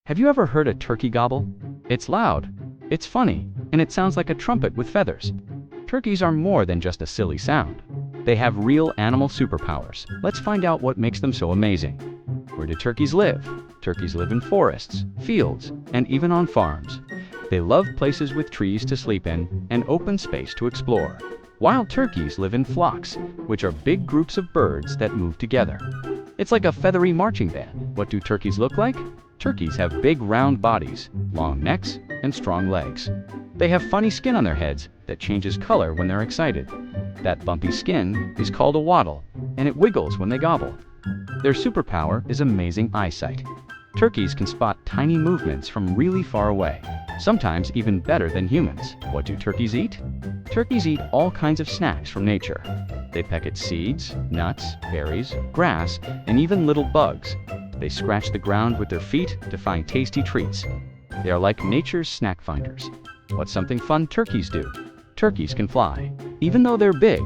Have you ever heard a turkey gobble? It's loud, it's funny, and it sounds like a trumpet with feathers. Turkeys are more than just a silly sound. They have real animal superpowers. Let's find out what makes them so amazing. Where do turkeys live? Turkeys live in forests, fields, and even on farms. They love places with trees to sleep in and open space to explore. Wild turkeys live in flocks, which are big groups of birds that move together. It's like a feathery marching band. What do turkeys look like? Turkeys have big round bodies, long necks, and strong legs. They have funny skin on their heads that changes color when they're excited. That bumpy skin is called a wattle, and it wiggles when they gobble. Their superpower is amazing eyesight. Turkeys can spot tiny movements from really far away, sometimes even better than humans. What do turkeys eat? Turkeys eat all kinds of snacks from nature. They peck at seeds, nuts, berries, grass, and even little bugs. They scratch the ground with their feet to find tasty treats. They are like nature's snack finders. What's something fun turkeys do? Turkeys can fly. Even though they're big,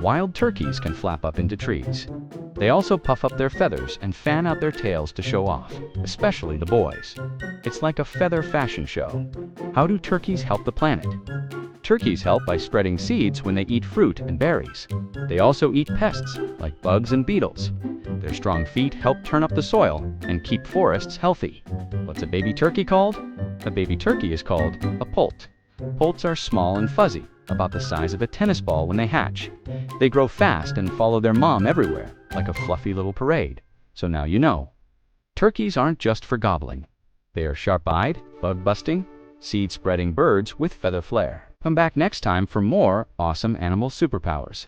wild turkeys can flap up into trees. They also puff up their feathers and fan out their tails to show off, especially the boys. It's like a feather fashion show. How do turkeys help the planet? Turkeys help by spreading seeds when they eat fruit and berries. They also eat pests like bugs and beetles. Their strong feet help turn up the soil and keep forests healthy. What's a baby turkey called? A baby turkey is called a poult. Poults are small and fuzzy, about the size of a tennis ball when they hatch. They grow fast and follow their mom everywhere, like a fluffy little parade. So now you know. Turkeys aren't just for gobbling. They are sharp-eyed, bug-busting, seed-spreading birds with feather flair. Come back next time for more awesome animal superpowers.